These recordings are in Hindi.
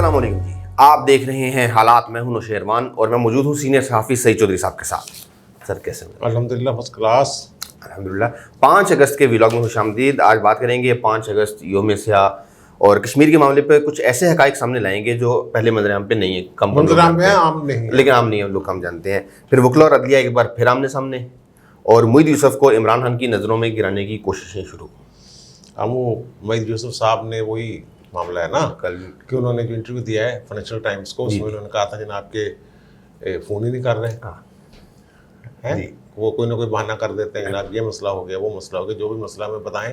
अस्सलाम वालेकुम जी, आप देख रहे हैं हालात। मैं हूं नौशेरवान और मैं मौजूद हूं सीनियर सहाफ़ी सईद चौधरी साहब के साथ। सर कैसे हैं? अल्हम्दुलिल्लाह फर्स्ट क्लास। अल्हम्दुलिल्लाह। 5 अगस्त के व्लॉग में खुशामदीद। आज बात करेंगे 5 अगस्त यौम स्याह और कश्मीर के मामले पे कुछ ऐसे हक़ाइक़ सामने लाएंगे जो पहले मंजराम पे नहीं है, कम लोग जानते हैं, आम नहीं है। लेकिन आम नहीं है, लोग कम जानते हैं। फिर वकला और अदलिया एक बार फिर आमने सामने, और मुईद यूसुफ को इमरान खान की नज़रों में गिराने की कोशिशें शुरू। हम मुईद यूसुफ साहब ने वही मामला है ना कल कि उन्होंने जो इंटरव्यू दिया है फाइनेंशियल टाइम्स को, उसमें उन्होंने कहा था जनाब के फ़ोन ही नहीं कर रहे हैं, वो कोई ना कोई बहाना कर देते हैं, जनाब ये मसला हो गया, वो मसला हो गया, जो भी मसला हमें बताएं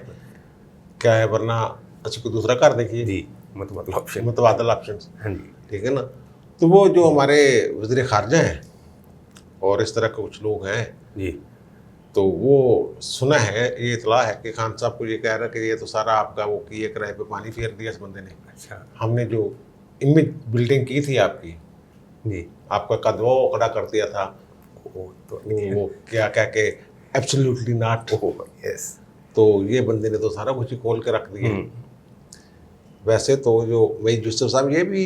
क्या है, वरना अच्छा कोई दूसरा कर देखिए जी, मुतबादल ऑप्शन। हाँ जी, ठीक है ना। तो वो जो हमारे वज़ीर ख़ारजा हैं और इस तरह के कुछ लोग हैं जी, तो वो सुना है, ये इतला है कि खान साहब को ये कह रहा है कि ये तो सारा आपका वो किए किराए पे पानी फेर दिया इस बंदे ने। अच्छा हमने जो इमेज बिल्डिंग की थी आपकी, जी, आपका कदवा वो खड़ा कर दिया था, तो वो क्या क्या के एब्सोल्युटली नॉट। यस, तो ये बंदे ने तो सारा कुछ ही खोल के रख दिया। वैसे तो जो मुईद यूसुफ साहब ये भी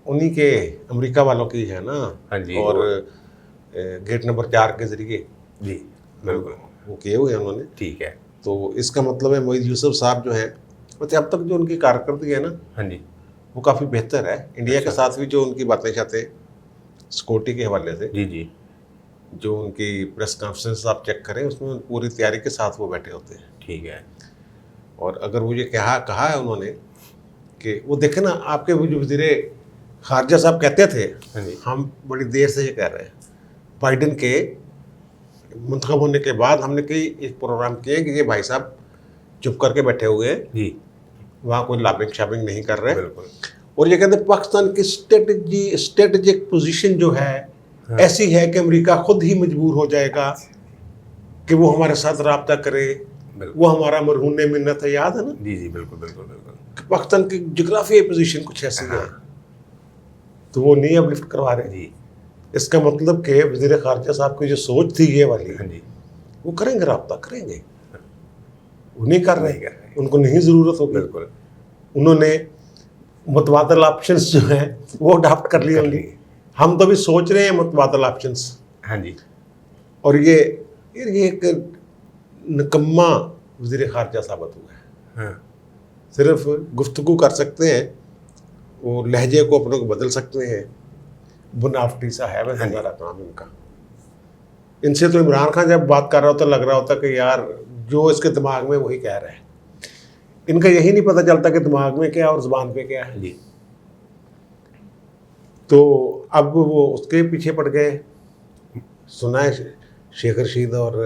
उन्हीं के अमेरिका वालों की है ना। हाँ जी, और गेट नंबर 4 के जरिए जी बिल्कुल वो किए हुए हैं उन्होंने। ठीक है। तो इसका मतलब है मुईद यूसुफ साहब जो है मतलब अब तक जो उनकी कारकर्दगी है ना हाँ जी, वो काफ़ी बेहतर है। इंडिया के साथ भी जो उनकी बातें शातें सिक्योरिटी के हवाले से, जी जी, जो उनकी प्रेस कॉन्फ्रेंस आप चेक करें उसमें पूरी तैयारी के साथ वो बैठे होते हैं। ठीक है। और अगर वो ये कहा है उन्होंने कि वो देखे ना, आपके वो जो वज़ीर ख़ारजा साहब कहते थे, हाँ जी, हम बड़ी देर से ये कह रहे हैं, बाइडन के मुंतखब होने के बाद हमने कई एक प्रोग्राम किए कि ये भाई साहब चुप करके बैठे हुए हैं, जी वहाँ कोई लॉबिंग शाबिंग नहीं कर रहे। बिल्कुल, और ये कहते हैं पाकिस्तान की स्ट्रेटेजिक पोजीशन जो है ऐसी है कि अमेरिका खुद ही मजबूर हो जाएगा कि वो हमारे साथ रब्ता करे। वो हमारा मरहून मिन्नत है, याद है ना। जी जी बिल्कुल बिल्कुल बिल्कुल, कि पाकिस्तान की जोग्राफियाई पोजीशन कुछ ऐसी है, तो वो नहीं अब लिफ्ट करवा रहे। जी इसका मतलब कि वज़ीर ख़ारजा साहब की जो सोच थी ये वाली, हाँ जी, वो करेंगे, रब्ता करेंगे, वो नहीं कर नहीं कर रहे, रहे, उनको नहीं ज़रूरत होगी। बिल्कुल, उन्होंने मुतबादल ऑप्शंस जो हैं वो अडॉप्ट कर लिए होंगे। हम तो भी सोच रहे हैं मुतबादल ऑप्शंस। हाँ जी, और ये एक निकम्मा वज़ीर ख़ारजा साबित हुआ है। हाँ सिर्फ गुफ्तगू कर सकते हैं, वो लहजे को अपने को बदल सकते हैं, बनावटी सा है वैसे सारा काम इनका। इनसे तो इमरान खान जब बात कर रहा होता लग रहा होता कि यार जो इसके दिमाग में वही कह रहा है। इनका यही नहीं पता चलता कि दिमाग में क्या है और ज़ुबान पे क्या है। जी, तो अब वो उसके पीछे पड़ गए। सुना है शेख रशीद और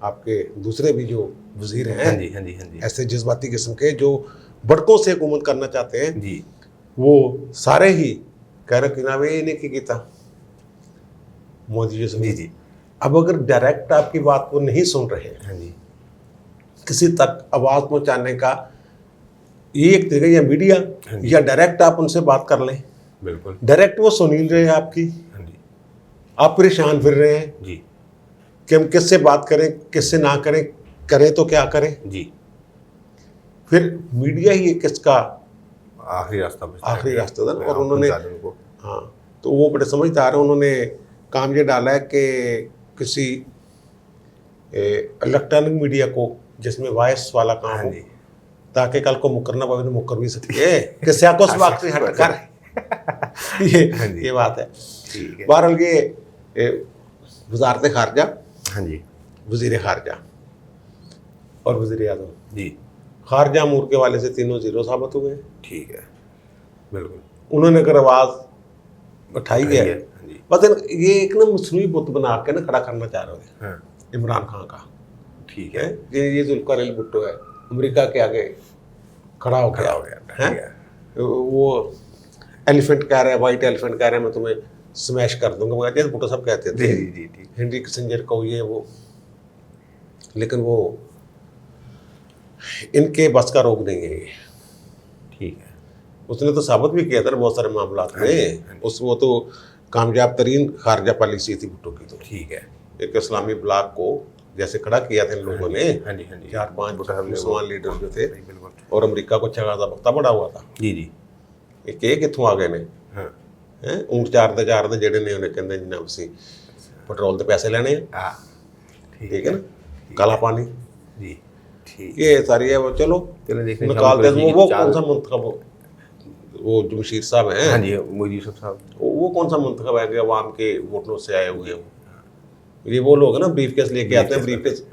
आपके दूसरे भी जो वज़ीर हैं, हाँ जी, हाँ जी, हाँ जी, ऐसे जज्बाती किस्म के जो भड़कों से हुकूमत करना चाहते हैं, जी, वो सारे ही कह रहे कि ना वे इन्हें की गीता मोदी जी जी, अब अगर डायरेक्ट आपकी बात को नहीं सुन रहे, हाँ जी, किसी तक आवाज़ पहुंचाने का ये एक तरीका, या मीडिया या डायरेक्ट आप उनसे बात कर लें। बिल्कुल, डायरेक्ट वो सुन ही रहे हैं आपकी, हाँ जी, आप परेशान फिर रहे हैं जी, कि हम किससे बात करें, किससे ना करें, करें तो क्या करें। जी, फिर मीडिया ही किसका आखिरी रास्ता बचता आखिरी है रास्ता था। और आम उन्होंने को, हाँ, तो वो बड़े समझदार हैं। उन्होंने काम ये डाला है कि किसी इलेक्ट्रॉनिक मीडिया को जिसमें वॉइस वाला काम हाँ हो, जी, ताकि कल को मुकरना पावे तो मुकर भी सके कि स्याकोस वक्त से हट कर ये बात है। ठीक है, बहरहाल ये वज़ारत ख़ारजा, हाँ जी, वज़ीर ख़ारजा और वज़ीर आज़म, जी, ख़ारजा अमूर के वाले से तीनों ज़ीरो साबित हुए। ठीक है, बिल्कुल, उन्होंने अगर आवाज़ उठाई है, हाँ जी, बस ये एक ना मसनूई बुत बना के ना खड़ा करना चाह रहे हैं हाँ, इमरान खान का। ठीक है है, ये जुल्फ़िकार भुट्टो है, अमेरिका के आगे खड़ा हो खड़ा हो गया गया, है। ठीक है, वो एलिफेंट कह रहा है, वाइट एलिफेंट कह रहे हैं, मैं तुम्हें स्मैश कर दूंगा, मगर जैसे भुट्टो साहब कहते जी थे, जी जी, ठीक, हेनरी किसिंजर को ये वो, लेकिन वो इनके बस का रोग नहीं है ये। ठीक है, उसने तो साबित भी किया था ना बहुत सारे मामलात में। उस वो तो कामयाब तरीन खारजा पॉलिसी थी भुट्टो की। तो ठीक है, एक इस्लामी ब्लॉक को जैसे खड़ा किया था इन लोगों ने, हाँ जी, हाँ जी, 4-5 मुसलमान लीडर जो थे, बिल्कुल, और अमेरिका को अच्छा खासा वक्ता बढ़ा हुआ था। जी जी, ਇਹ ਕਿੱਥੋਂ ਆ ਗਏ ਨੇ ਹਾਂ ਊਂਟ ਚਾਰਦੇ ਜਿਹੜੇ ਨੇ ਉਹਨੇ ਕਹਿੰਦੇ ਜਿੰਨਾ ਅਸੀਂ ਪੈਟਰੋਲ ਦੇ ਪੈਸੇ ਲੈਣੇ ਆ हाँ ठीक है ना काला पानी जी ठीक ये सारी है वो चलो चलो देखते हैं निकालते हैं शाम को वो चाल- कौन सा मुंतखब वो जमशीर साहब हैं हाँ जी मोदी यूसुफ साहब वो कौन सा मुंतखब है कि अवाम के वोटों से आए हुए हैं ये वो लोग हैं ना ब्रीफ केस लेके आते हैं ब्रीफ केस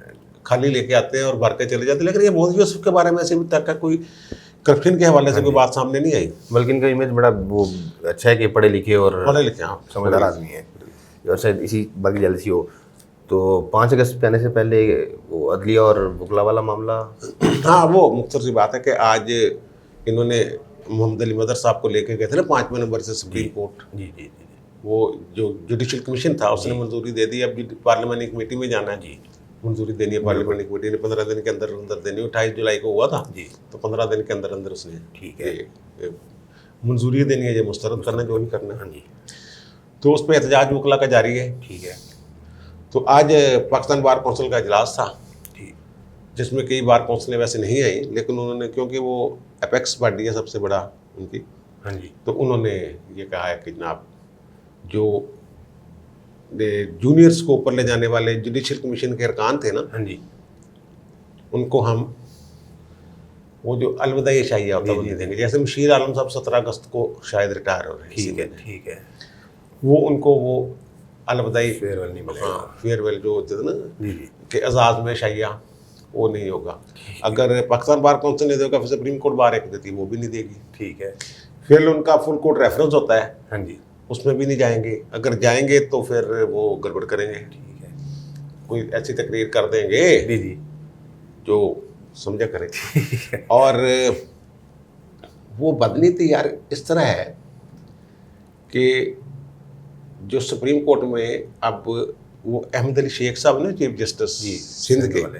खाली लेके आते हैं और भर के चले जाते हैं लेकिन ये मोदी यूसुफ के बारे में ऐसे भी तक का कोई करप्शन के हवाले से कोई बात सामने नहीं आई बल्कि इनका इमेज बड़ा वो अच्छा है कि पढ़े लिखे और पढ़े लिखे हाँ समझदार आदमी है और शायद इसी बात की जलसी हो तो 5 अगस्त पे आने से पहले वो अदलिया और वकला वाला मामला हाँ वो मुख्तर सी बात है कि आज इन्होंने मोहम्मद अली मदर साहब को लेके गए थे ना 5वें नंबर से सुप्रीम कोर्ट जी जी जी वो जो जुडिशल कमीशन था उसने मंजूरी दे दी अब पार्लियामेंट कमेटी में जाना है जी मंजूरी देनी है पार्लियामेंट कमेटी ने 15 दिन के अंदर अंदर देनी है 28 जुलाई को हुआ था जी तो 15 दिन के अंदर अंदर उसने ठीक है ये मंजूरी देनी है ये मुस्तरद करना जो भी करना है हाँ जी तो उस पर एहतजाज वकला का जारी है ठीक है तो आज पाकिस्तान बार कौंसिल का इजलास था ठीक जिसमें कई बार कौंसिलें वैसे नहीं आई लेकिन उन्होंने क्योंकि वो अपेक्स बॉडी है सबसे बड़ा उनकी हाँ जी तो उन्होंने ये कहा है कि जनाब जो जूनियर्स को ऊपर ले जाने वाले जुडिशल कमीशन के अरकान थे ना हाँ जी उनको हम वो जो अलविदाई शाहिया होता है वो दे देंगे जैसे मशीर आलम साहब 17 अगस्त को शायद रिटायर हो रहे हैं ठीक है वो उनको वो अलविदाई फेयरवेल नहीं मिलेगा हाँ फेयरवेल जो होते थे ना जी जी कि एजाज में शाहिया वो नहीं होगा अगर पाकिस्तान बार कौंसिल नहीं देगा फिर सुप्रीम कोर्ट बार एक देती वो भी नहीं देगी ठीक है फिर उनका फुल कोर्ट रेफरेंस होता है हाँ जी उसमें भी नहीं जाएंगे अगर जाएंगे तो फिर वो गड़बड़ करेंगे ठीक है कोई ऐसी तकरीर कर देंगे जी जी जो समझा करे और वो बदनीति यार इस तरह है कि जो सुप्रीम कोर्ट में अब वो अहमद अली शेख साहब ना चीफ जस्टिस जी सिंध के वाले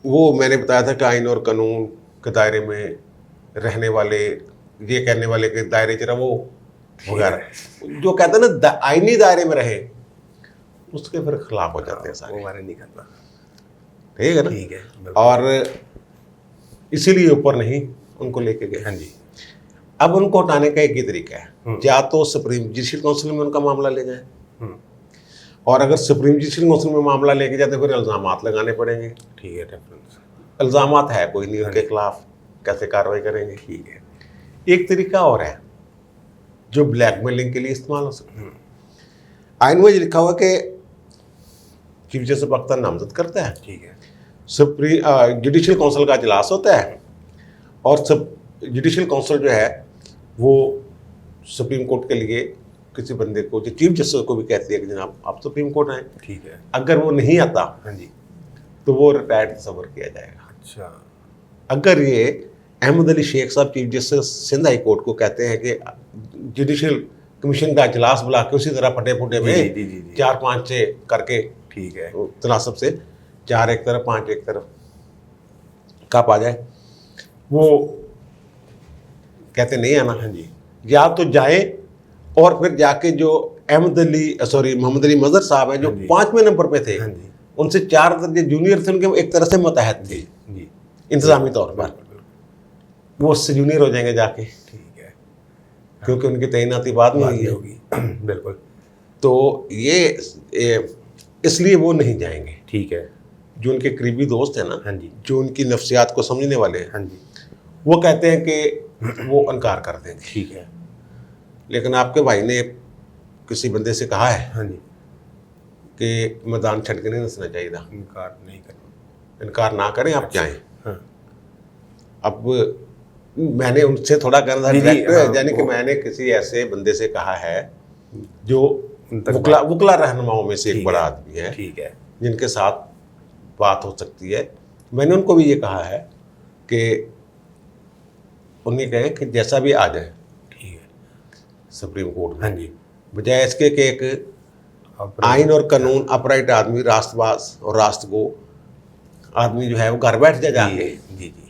वो मैंने बताया था कि आइन और कानून के दायरे में रहने वाले ये कहने वाले के दायरे च रहो वगैरह जो कहते हैं ना आईनी दायरे में रहे उसके फिर खिलाफ हो जाते हैं सारे वो हमारे नहीं करना ठीक है ना ठीक है और इसीलिए ऊपर नहीं उनको लेके गए हाँ जी अब उनको हटाने का एक ही तरीका है या तो सुप्रीम जुडिशल काउंसिल में उनका मामला ले जाए और अगर सुप्रीम जुडिशल काउंसिल में मामला लेके जाते फिर इल्ज़ामात लगाने पड़ेंगे ठीक है रेफरेंस इल्ज़ामात है कोई नहीं उनके खिलाफ कैसे कार्रवाई करेंगे ठीक है एक तरीका और है जो ब्लैकमेलिंग के लिए इस्तेमाल हो सकता है आइन में लिखा हुआ कि चीफ जस्टिस पाकिस्तान नामजद करता है ठीक है सुप्रीम जुडिशल काउंसिल का इजलास होता है और सब जुडिशल काउंसिल जो है वो सुप्रीम कोर्ट के लिए किसी बंदे को जो चीफ जस्टिस को भी कहती है कि जनाब आप सुप्रीम कोर्ट आए ठीक है अगर वो नहीं आता हाँ जी तो वो रिटायर्ड तस्वर किया जाएगा अच्छा अगर ये अहमद अली शेख साहब chief justice Sindh high court को कहते हैं कि जुडिशल कमीशन का इजलास बुला के उसी तरह फटे फुटे में जी, जी, जी, जी। 4-5-6 करके ठीक है तनासब से 4 एक तरफ 5 एक तरफ कप आ जाए वो कहते नहीं आना हाँ जी या तो जाए और फिर जाके जो मोहम्मद अली मजहर साहब हैं जो हाँ जी। 5वें नंबर पे थे हाँ जी उनसे 4 दर्जे जूनियर थे उनके एक तरह से मतहत थे जी इंतजामी तौर पर वो उससे जूनियर हो जाएंगे जाके ठीक है क्योंकि उनकी तैनाती बाद में हुई है होगी बिल्कुल तो ये इसलिए वो नहीं जाएंगे ठीक है जो उनके करीबी दोस्त हैं ना हाँ जी जो उनकी नफ्सियात को समझने वाले हैं हाँ जी वो कहते हैं कि वो इनकार कर देंगे ठीक है लेकिन आपके भाई ने किसी बंदे से कहा है हाँ जी कि मैदान छड़ के नहीं नसना चाहिए था इनकार नहीं करना इनकार ना करें आप जाएं हाँ अब मैंने उनसे थोड़ा करना था जी, जी, direct, हाँ, यानी कि वो- मैंने किसी ऐसे बंदे से कहा है जो उन तक वकला रहनुमाओं में से एक ठीक बड़ा है, आदमी है ठीक है जिनके साथ बात हो सकती है मैंने उनको भी ये कहा है कि उन्हें कहें कि जैसा भी आ जाए ठीक है सुप्रीम कोर्ट में हाँ जी बजाय इसके कि एक अब आइन और कानून अपराइट आदमी राष्ट्रवाद और राष्ट्र को आदमी जो है वो घर बैठ जाए जाके जी जी जी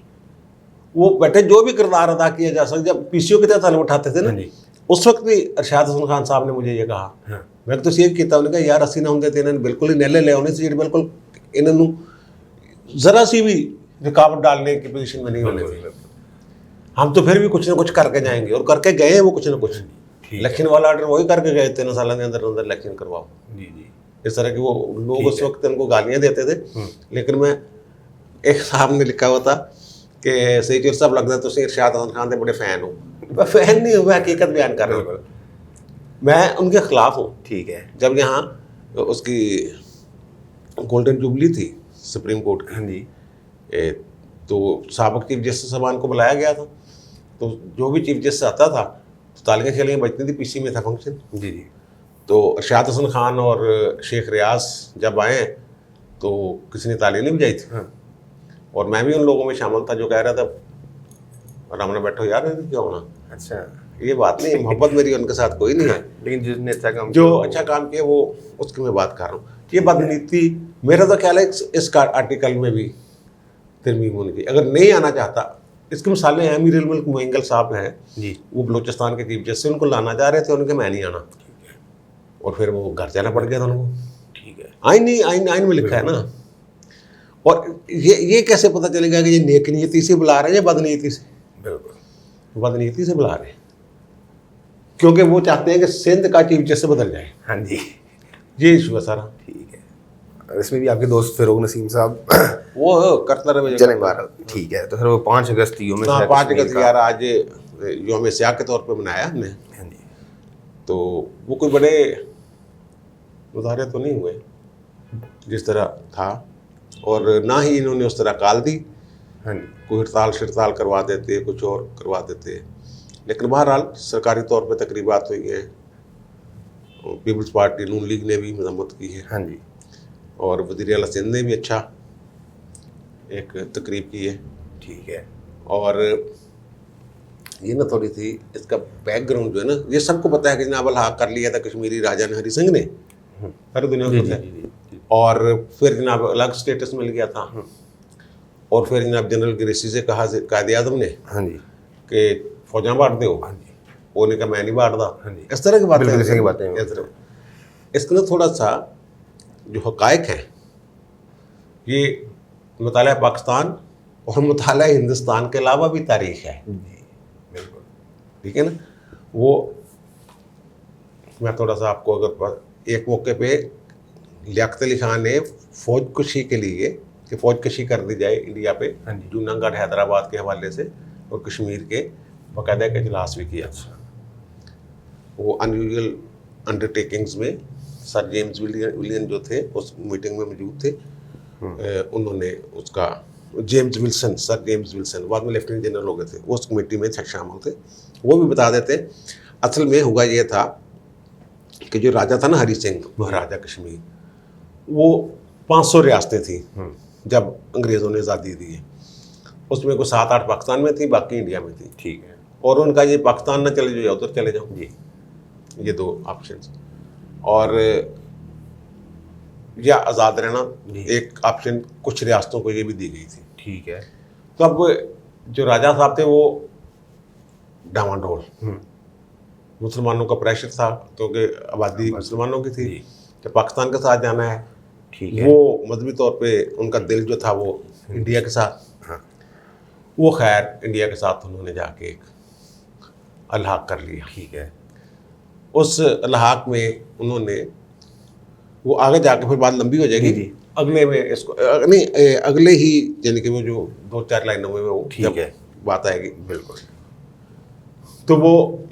वो बैठे जो भी किरदार अदा किया जा सकता जब पीसीओ के तहत तालीम उठाते थे ना हाँ जी उस वक्त भी अरशाद हसन खान साहब ने मुझे ये कहा हाँ मैं तो ये किया उन्होंने कहा यार असी ना होंगे तो इन्होंने बिल्कुल ही नैले ले आने से बिल्कुल इन्होंने जरा सी भी रुकावट डालने की पोजीशन में नहीं होने थे हम तो फिर भी कुछ ना कुछ करके जाएंगे, और करके गए हैं वो कुछ ना कुछ। इलेक्शन वाला ऑर्डर वही करके गए, 3 साल के अंदर अंदर इलेक्शन करवाओ। जी जी। इस तरह के वो लोग उस वक्त उनको गालियां देते थे। लेकिन मैं एक साहब ने लिखा हुआ था कि सही चीर साहब लगता है तुम इरशाद हसन खान के बड़े फैन हो। मैं फैन नहीं हूँ, मैं हकीकत बयान कर रहा हूँ, मैं उनके खिलाफ हूँ। ठीक है। जब यहाँ उसकी गोल्डन जुबली थी सुप्रीम कोर्ट की, हाँ जी, तो साबिक चीफ जस्टिस साहबान को बुलाया गया था, तो जो भी चीफ जस्टिस आता था तो तालियां छलियां बजती थी, पीसी में था फंक्शन। जी जी। तो इरशाद हसन खान और शेख रियाज जब आए तो किसी ने ताली नहीं बजाई थी। हाँ। और मैं भी उन लोगों में शामिल था जो कह रहा था आराम में बैठो यार, क्यों होना। अच्छा, ये बात नहीं, मोहब्बत मेरी उनके साथ कोई नहीं है, लेकिन जिसने अच्छा काम जो अच्छा काम किया वो उसकी मैं बात कर रहा हूँ। ये बदनीति मेरा तो ख्याल है इस आर्टिकल में भी तरमीम होनी चाहिए। अगर नहीं आना चाहता, इसकी मिसालें हैं, अमीर मुल्क मोइंगल साहब हैं जी, वो बलूचिस्तान के चीफ जस्टिस, उनको लाना चाह रहे थे, उनके मैं नहीं आना, और फिर वो घर जाना पड़ गया था उनको। ठीक है। आइन में लिखा है ना। और ये कैसे पता चलेगा कि ये नेक नीयती से बुला रहे हैं या बदनीयती से? बिल्कुल बदनीयती से बुला रहे हैं, क्योंकि वो चाहते हैं कि सिंध का चीफ जस्टिस बदल जाए। हाँ जी, ये इशू है सारा। ठीक है। और इसमें भी आपके दोस्त फिरोग नसीम साहब वो करता रहे चले बारह। ठीक है, तो सर वो 5 अगस्त योम हाँ 5 अगस्त यार आज योम स्याह के तौर पे मनाया हमने। हाँ जी। तो वो कोई बड़े मुजाहरे तो नहीं हुए जिस तरह था, और ना ही इन्होंने उस तरह काल दी। हाँ जी। कोई हड़ताल शिड़ताल करवा देते, कुछ और करवा देते, लेकिन बहरहाल सरकारी तौर पे तकरीबात हुई हैं। पीपल्स पार्टी नून लीग ने भी मजम्मत की है, हाँ जी। और वज़ीर आला सिंध ने भी अच्छा एक तकरीब की है। ठीक है। और ये ना थोड़ी सी इसका बैकग्राउंड जो है ना, ये सबको पता है कि जनाब अल-हक कर लिया था कश्मीरी राजा ने हरि सिंह ने, सारी दुनिया को पता है। और फिर जनाब अलग स्टेटस मिल गया था, और फिर जनाब जनरल ग्रेसी से कहा कायदे आज़म ने हाँ जी कि फौजा बांट दो, हाँ जी वो ने कहा मैं नहीं बांटता। हाँ जी। इस तरह की बातें, बिल्कुल इस तरह की बातें हैं। इस तरह इसका ना थोड़ा सा जो हकायक है, ये मुताला पाकिस्तान और मुताला हिंदुस्तान के अलावा भी तारीख है। जी बिल्कुल। ठीक है ना। वो मैं थोड़ा सा आपको अगर एक मौके पे लियाकत अली खान ने फौज कशी के लिए कि फौज कशी कर दी जाए इंडिया पे, हाँ जी। जूनागढ़ हैदराबाद के हवाले से, और कश्मीर के बाकायदा एक इजलास भी किया। वो अनयूजुअल अंडरटेकिंग्स में सर जेम्स विलियन जो थे उस मीटिंग में मौजूद थे। उन्होंने उसका James Wilson, sir James Wilson बाद में लेफ्टिनेंट जनरल हो गए थे, वो उस कमेटी में शामिल थे। वो भी बता देते असल में हुआ ये था कि जो राजा था ना हरि सिंह महाराजा कश्मीर, वो 500 रियासतें थी जब अंग्रेज़ों ने आज़ादी दी है। उसमें कोई 7-8 पाकिस्तान में थी, बाकी इंडिया में थी। ठीक है। और उनका ये पाकिस्तान ना चले जाओ उधर चले जाओ जी, ये 2 ऑप्शंस, और या आज़ाद रहना एक ऑप्शन कुछ रियासतों को ये भी दी गई थी। ठीक है। तो अब जो राजा साहब थे वो डामाडोल, मुसलमानों का प्रेशर था क्योंकि आबादी मुसलमानों की थी कि पाकिस्तान के साथ जाना है। ठीक है। वो मजहबी तौर पे उनका दिल जो था वो इंडिया के साथ। हाँ। वो खैर इंडिया के साथ उन्होंने जाके एक अल्हाक कर लिया। ठीक है। उस अल्हाक में उन्होंने वो आगे जाके फिर बात लंबी हो जाएगी जी। अगले में इसको नहीं अगले ही यानी कि वो जो 2-4 लाइनों में वो ठीक है बात आएगी। बिल्कुल। तो वो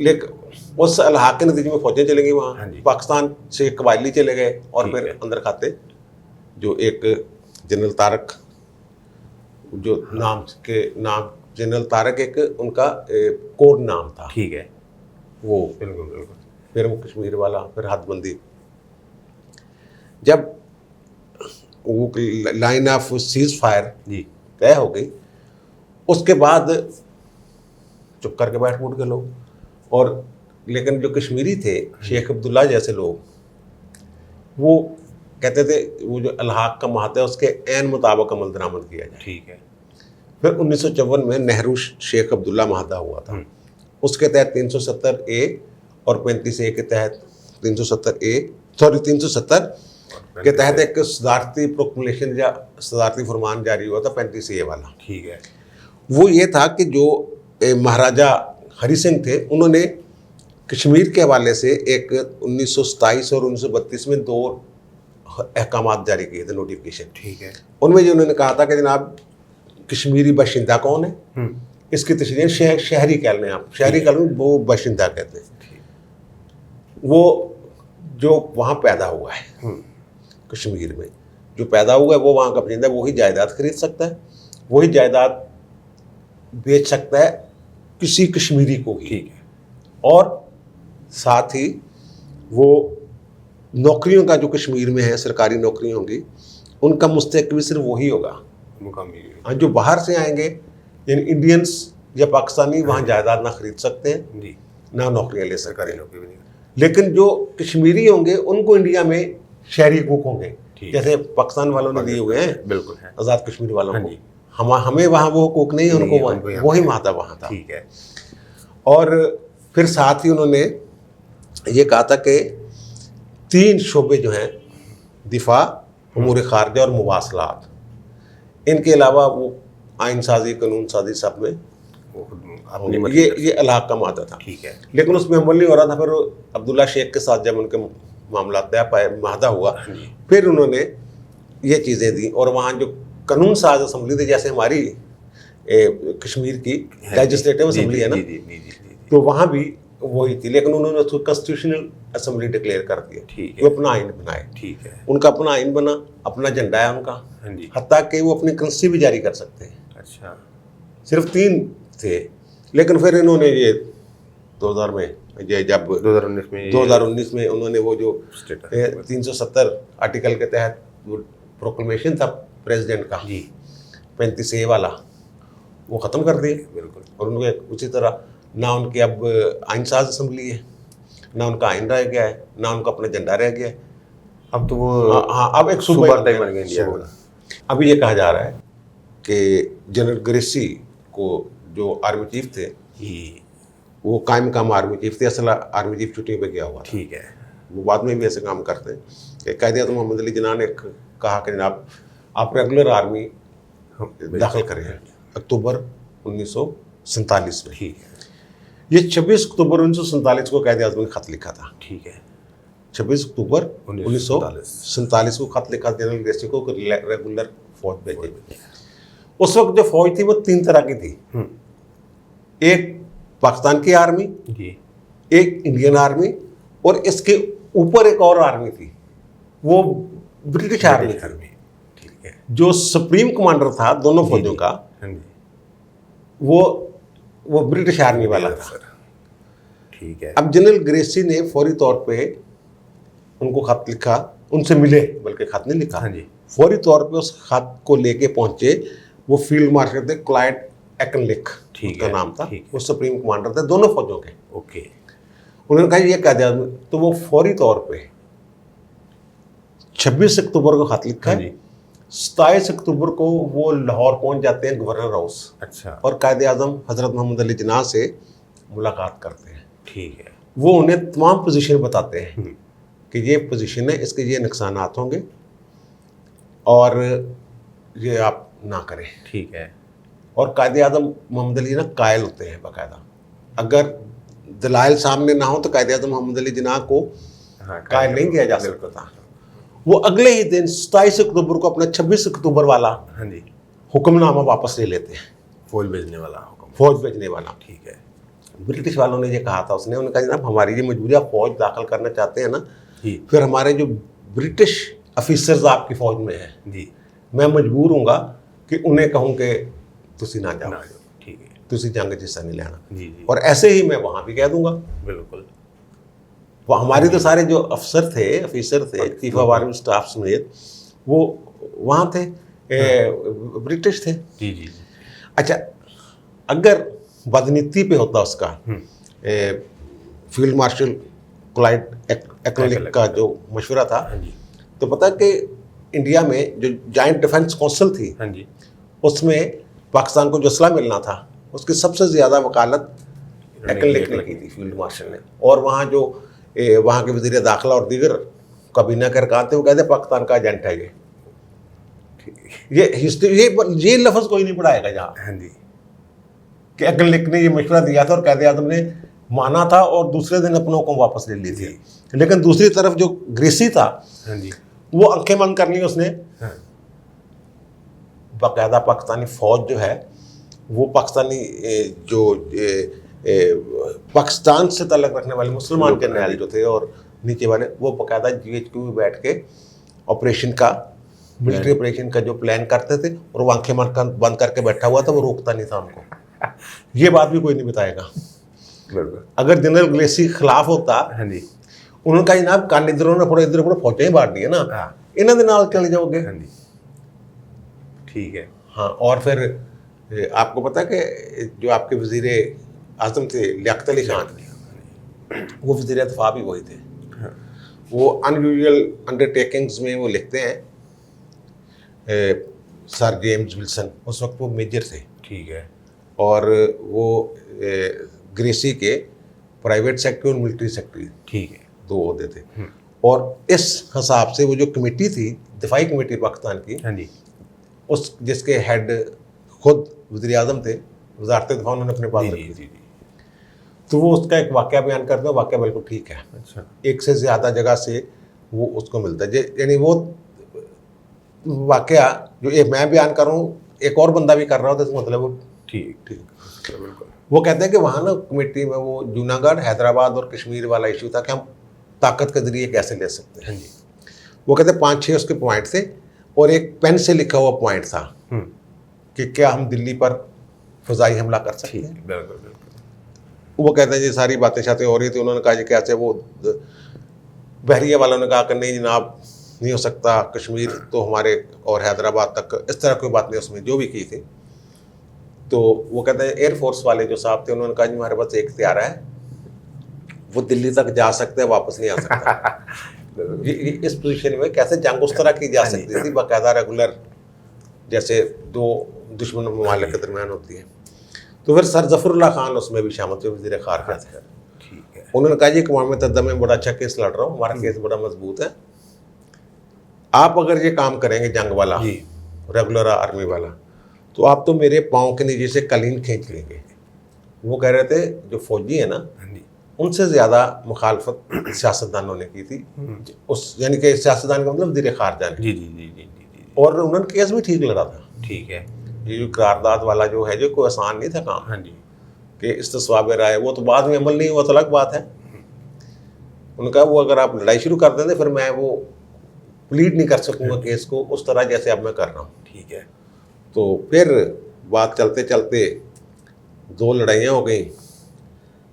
उस अल्हाक के नतीजे में फौजें चले गई वहाँ। हाँ जी। पाकिस्तान से कबायली चले गए, और ठीक फिर है। अंदर खाते जो एक जनरल तारक, जो नाम जनरल तारक एक उनका कोड नाम था। ठीक है। वो बिल्कुल बिल्कुल। फिर वो कश्मीर वाला, फिर हदबंदी। जब वो लाइन ऑफ सीज फायर जी तय हो गई, उसके बाद चुप करके बैठ उठ गए लोग। और लेकिन जो कश्मीरी थे, शेख अब्दुल्ला जैसे लोग, वो कहते थे वो जो अल्हाक का महत्व है उसके ऐन मुताबिक अमल दरामद किया जाए। ठीक है। फिर 1954 में नेहरू शेख अब्दुल्ला माहदा हुआ था, उसके तहत 370A और 35A के तहत 370 के तहत एक सदारती प्रोक्लेमेशन या सदारती फरमान जारी हुआ था 35A वाला। ठीक है। वो ये था कि जो महाराजा हरि सिंह थे, उन्होंने कश्मीर के हवाले से एक 1927 और 1932 में 2 अहकामात जारी किए थे, नोटिफिकेशन। ठीक है। उनमें जो उन्होंने कहा था कि जनाब कश्मीरी बाशिंदा कौन है, इसकी तशरीह शहरी कह लें आप, शहरी कह लें, वो बाशिंदा कहते हैं, वो जो वहाँ पैदा हुआ है कश्मीर में, जो पैदा हुआ है वो वहाँ का बाशिंदा, वही जायदाद खरीद सकता है, वही जायदाद बेच सकता है किसी कश्मीरी को ही। ठीक है। और साथ ही वो नौकरियों का जो कश्मीर में है, सरकारी नौकरियाँ होंगी, उनका मुस्तहिक भी सिर्फ वही होगा। हाँ, जो बाहर से आएंगे यानी इंडियंस या पाकिस्तानी वहाँ जायदाद ना खरीद सकते हैं जी, ना नौकरियाँ ले सकते सरकारी हैं। नौकरी भी नहीं। लेकिन जो कश्मीरी होंगे उनको इंडिया में शहरी हकूक होंगे, जैसे पाकिस्तान वालों ने दिए हुए हैं, बिल्कुल है, आज़ाद कश्मीर वालों हाँ को। जी। हमें वहाँ वो हकूक नहीं है, उनको वही माता वहाँ था। ठीक है। और फिर साथ ही उन्होंने ये कहा था कि 3 शोबे जो हैं, दिफा, उमूर खारजा और मुवासलात, इनके अलावा वो आइन साजी, कानून साजी सब में ये अल्लाह का मादा था। ठीक है। लेकिन उसमें अमल नहीं हो रहा था। फिर अब्दुल्ला शेख के साथ जब उनके मामला तय पाए, मादा हुआ, फिर उन्होंने ये चीज़ें दी। और वहाँ जो कानून साज असम्बली थी, जैसे हमारी कश्मीर की लेजिस्लेटिव असम्बली है ना, तो वहाँ भी वही थी, लेकिन उन्होंने उसको कॉन्स्टिट्यूशनल असम्बली डिक्लेयर कर दिया। ठीक है। वो अपना आइन बनाए। ठीक है। उनका अपना आइन बना, अपना झंडा है उनका, हत्ता कि वो अपनी करेंसी भी जारी कर सकते हैं। अच्छा। सिर्फ 3 थे, लेकिन फिर इन्होंने ये 2000 में, ये जब 2019 में उन्होंने वो जो 370 आर्टिकल के तहत वो प्रोक्लेमेशन था प्रेसिडेंट का, 35A वाला, वो ख़त्म कर दिए। बिल्कुल। और उनके उसी तरह ना उनकी अब आइन साज असम्बली है, ना उनका आइन रह गया है, ना उनका अपना झंडा रह गया है। अब तो वो हाँ, अब एक सूबा बन गया इंडिया का। अभी ये कहा जा रहा है कि जनरल ग्रेसी को, जो आर्मी चीफ थे, वो कायम काम आर्मी चीफ थे, असल आर्मी चीफ छुट्टी पे गया हुआ था। ठीक है। वो बाद में भी ऐसे काम करते हैं कि कायदे-ए-आज़म मोहम्मद अली जिन्ना ने कहा कि जनाब आप रेगुलर आर्मी दाखिल करें अक्टूबर 1947 में। ठीक है। ये 26 अक्टूबर 1947 को कायदे-ए-आज़म ने खत लिखा था। ठीक है। 26 अक्टूबर 1947 को खत लिखा जनरल ग्रेसी को रेगुलर फौज भेजे। उस वक्त जो फौज थी वो 3 तरह की थी। एक पाकिस्तान की आर्मी, एक इंडियन आर्मी, और इसके ऊपर एक और आर्मी थी, वो ब्रिटिश आर्मी थी। ठीक है। जो सुप्रीम कमांडर था दोनों फौजों का, वो ब्रिटिश आर्मी वाला था। ठीक है। अब जनरल ग्रेसी ने फौरी तौर पे उनको खत लिखा, उनसे मिले, बल्कि खत नहीं लिखा, फौरी तौर पे उस खत को लेके पहुंचे। वो फील्ड मार्शल थे, क्लाइड एक्नलिक उनका नाम था, वो सुप्रीम कमांडर थे दोनों फौजों के। ओके। उन्होंने कहा ये कायदे-ए-आज़म, तो वो फौरी तौर पे 26 अक्टूबर को खत लिखा है। 27 अक्टूबर को वो लाहौर पहुंच जाते हैं गवर्नर हाउस। अच्छा। और कायदे-ए-आज़म हजरत मोहम्मद अली जिन्ना से मुलाकात करते हैं। ठीक है। वो उन्हें तमाम पोजीशन बताते हैं कि ये पोजीशन है, इसके ये नुकसानात होंगे और ये आप ना करें। ठीक है। और कायदे-ए-आज़म मोहम्मद अली ना कायल होते हैं बाकायदा। अगर दलाइल सामने ना हो तो कायदे-ए-आज़म मोहम्मद अली जिन्ना को कायल नहीं किया जा सकता था। वो अगले ही दिन 27 अक्टूबर को अपना 26 अक्टूबर वाला हुक्मनामा वापस ले लेते हैं। फौज भेजने वाला हुक्म, फौज भेजने वाला। ठीक है। ब्रिटिश वालों ने ये कहा था, उसने उन्होंने कहा जनाब हमारी ये मजबूरी, आप फौज दाखिल करना चाहते हैं ना, फिर हमारे जो ब्रिटिश ऑफिसर्स आपकी फौज में हैं जी, मैं मजबूर हूँगा कि उन्हें कहूँ कि तुसी ना जाओ, ठीक है, तुसी जंग च हिस्सा नहीं लेना। जी। और ऐसे ही मैं वहाँ भी कह दूंगा। बिल्कुल। वो हमारे तो सारे जो अफसर थे, ऑफिसर थे, चीफ ऑफ आर्मी स्टाफ समेत, वो वहाँ थे, ब्रिटिश थे। जी जी। अच्छा, अगर बदनीति पे होता उसका फील्ड मार्शल क्लाइड एक्नलिक का जो मशवरा था, तो पता कि इंडिया में जो जॉइंट डिफेंस काउंसिल थी, उसमें पाकिस्तान को जो असला मिलना था उसकी सबसे ज़्यादा वकालत एक्नलिक ने की थी, फील्ड मार्शल ने। और वहाँ जो वहाँ के वज़ीर दाखिला और दीगर काबीना के अरकान थे, वो कहते पाकिस्तान का एजेंट है ये हिस्ट्री, ये लफ्ज़ कोई नहीं पढ़ाएगा जहाँ। कि अगल ने ये मशवरा दिया था और कायदे आज़म ने माना था और दूसरे दिन अपनों को वापस ले ली थी। लेकिन दूसरी तरफ जो ग्रेसी था, हाँ जी, वो आंखें बंद कर ली उसने। हाँ, बाकायदा पाकिस्तानी फौज जो है वो पाकिस्तानी जो पाकिस्तान से ताल्लुक़ रखने वाले मुसलमान जर्नैल जो थे और नीचे वाले, वो बाकायदा GHQ में बैठ के ऑपरेशन का, मिलिट्री ऑपरेशन का जो प्लान करते थे, और वो आंखें बंद करके बैठा हुआ था, वो रोकता नहीं था उनको। ये बात भी कोई नहीं बताएगा। बिल्कुल। अगर जनरल ग्रेसी खिलाफ होता, हाँ जी, उन्होंने कहा जनाब कान इधर फौजें ही बांट दी है ना, इन्हों के नाल चले जाओगे। हाँ जी, ठीक है। हाँ, और फिर आपको पता है कि जो आपके वज़ीर आज़म थे लियाकत अली खान, वो वज़ीर दिफा भी वही थे। हाँ, वो अनयूजुअल अंडरटेकिंग्स में वो लिखते हैं, सर जेम्स विल्सन उस वक्त वो मेजर थे, ठीक है। और वो ग्रेसी के प्राइवेट सेक्रेटरी और मिलिट्री सेक्रेटरी, ठीक है, 2 ओहदे थे। और इस हिसाब से वो जो कमेटी थी, दिफाई कमेटी पाकिस्तान की, हाँ जी, उस जिसके हेड खुद वज़ीर आज़म थे, वज़ारत दिफा उन्होंने अपने पास रखी थी। तो वो उसका एक वाक़या बयान करते हैं, वाक़या बिल्कुल ठीक है। अच्छा, एक से ज़्यादा जगह से वो उसको मिलता है, यानी वो वाक़या जो एक मैं बयान कर रहा हूँ, एक और बंदा भी कर रहा हो, तो इसका मतलब वो ठीक, बिल्कुल। वो कहते हैं कि वहाँ ना कमेटी में वो जूनागढ़, हैदराबाद और कश्मीर वाला इशू था कि हम ताकत के ज़रिए कैसे ले सकते हैं। हाँ जी, वो कहते हैं 5-6 उसके पॉइंट थे, और एक पेन से लिखा हुआ पॉइंट था कि क्या हम दिल्ली पर फ़ज़ाई हमला कर सकते हैं। बिल्कुल। वो कहते हैं ये सारी बातें शातें हो रही थी। उन्होंने कहा कि कैसे, वो बहरिया वालों ने कहा कि नहीं जनाब, नहीं हो सकता, कश्मीर तो हमारे और हैदराबाद तक, इस तरह कोई बात नहीं उसमें जो भी की थी। तो वो कहते हैं एयरफोर्स वाले जो साहब थे, उन्होंने कहा जी हमारे पास एक हथियार है, वो दिल्ली तक जा सकते हैं, वापस नहीं आ सकता। इस पोजीशन में कैसे जंग उस तरह की जा सकती थी, बाकायदा रेगुलर, जैसे 2 दुश्मन ममालिक के दरमियान होती है। तो फिर सर ज़फ़रुल्लाह खान उसमें भी शामिल थे, वज़ीर ख़ारजा थे। ठीक है। उन्होंने कहा जी कवाम मुत्तहिदा में बड़ा अच्छा केस लड़ रहा हूँ, हमारा केस बड़ा मजबूत है, आप अगर ये काम करेंगे जंग वाला, रेगुलर आर्मी वाला, तो आप तो मेरे पाँव के नीचे से कलीन खींच लेंगे। वो कह रहे थे जो फौजी है ना, उनसे ज़्यादा मुखालफत सियासतदानों ने की थी, उस यानी कि सियासतदान का मतलब वज़ीर ख़ारजा ने। जी। और उन्होंने केस भी ठीक लड़ा था। ठीक है। ये जो करारदाद वाला जो है, जो कोई आसान नहीं था काम। हाँ जी, कि इस्तिस्वाब राय, वो तो बाद में अमल नहीं हुआ, तो अलग बात है। उन्होंने कहा वो अगर आप लड़ाई शुरू कर देते फिर मैं वो प्लीड नहीं कर सकूंगा केस को उस तरह जैसे अब मैं कर रहा हूँ। ठीक है। तो फिर बात चलते चलते 2 लड़ाइयाँ हो गई,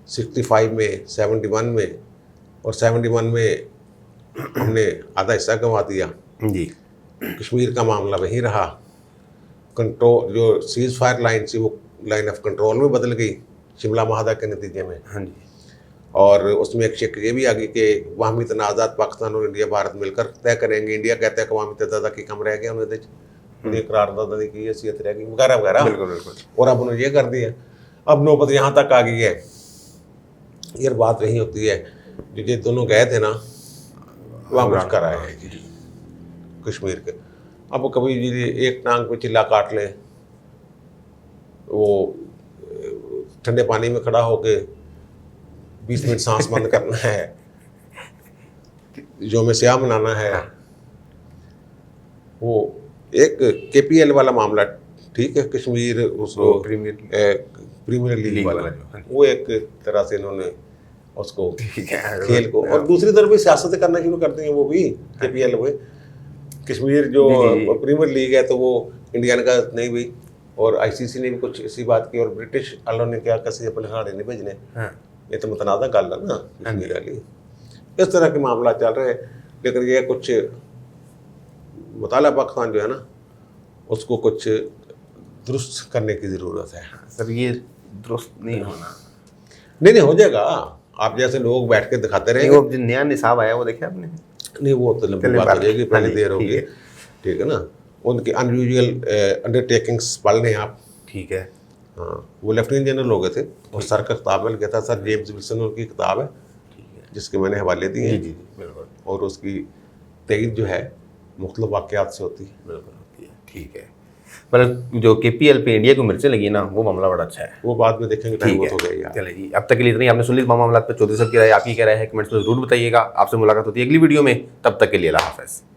65 में, 71 में, और 71 में हमने आधा हिस्सा गंवा दिया जी, कश्मीर का मामला वहीं रहा। कंट्रोल जो सीज़ फायर लाइन थी वो लाइन ऑफ कंट्रोल में बदल गई शिमला माहदा के नतीजे में। हाँ जी, और उसमें एक शिक ये भी आ गई कि अवामी तनाज़ात पाकिस्तान और इंडिया भारत मिलकर तय करेंगे। इंडिया कहता है कि अवामी तनाज़ा की कम रह गया, उन्होंने करारदाद की हैसियत रह गई वगैरह वगैरह। बिल्कुल। और अब उन्होंने ये कर दिया। अब नौबत यहाँ तक आ गई है। यार बात वही होती है, जो ये दोनों गए थे ना, वहाँ कुछ कराए हैं जी कश्मीर के। अब कभी जी एक टांग पे चिल्ला काट ले, वो ठंडे पानी में खड़ा होके 20 मिनट सांस बंद करना है, योम स्याह मनाना है। वो एक KPL वाला मामला ठीक है, कश्मीर उसको प्रीमियर लीग वाला, वो एक तरह से इन्होंने उसको खेल को, और दूसरी तरफ भी सियासतें करना शुरू कर दी हैं वो भी KPL हुए। कश्मीर जो प्रीमियर लीग है तो वो इंडिया ने कहा नहीं भाई, और ICC ने भी कुछ इसी बात की, और ब्रिटिश वालों ने क्या कैसे अपने खिलाड़ी नहीं भेजने, ये तो मुतनाज़ा गल है ना कश्मीर वाली। इस तरह के मामला चल रहे हैं। लेकिन ये कुछ मुताला पाकिस्तान जो है ना, उसको कुछ दुरुस्त करने की ज़रूरत है। सर ये दुरुस्त नहीं होना, नहीं हो जाएगा। आप जैसे लोग बैठ के दिखाते रहेंगे। वो जो नया निसाब आया वो देखा आपने? नहीं, वो तो लंबी बात हो जाएगी, पहले देर होगी, ठीक है ना। उनकी अनयूजुअल अंडरटेकिंग्स पढ़ लें आप, ठीक है। हाँ, वो लेफ्टिनेंट जनरल हो गए थे, और सर का किताब में लिखा था, सर जेम्स विल्सन उनकी किताब है, जिसके मैंने हवाले दिए हैं। जी बिल्कुल। और उसकी तईद जो है मुख्तलिफ वाक़यात से होती है। बिल्कुल होती है, ठीक है। मतलब जो KPL पे इंडिया को मिर्चें लगी ना, वो मामला बड़ा अच्छा है। वो बाद में देखेंगे, टाइम ठीक बहुत हो गया है, यार। चलिए जी, अब तक के लिए इतना ही। आपने सुन ली तमाम मामला पे। चौधरी साहब की राय, आपकी क्या राय है, कमेंट्स में जरूर बताइएगा। आपसे मुलाकात होती है अगली वीडियो में, तब तक के लिए अल्लाह हाफ़िज़।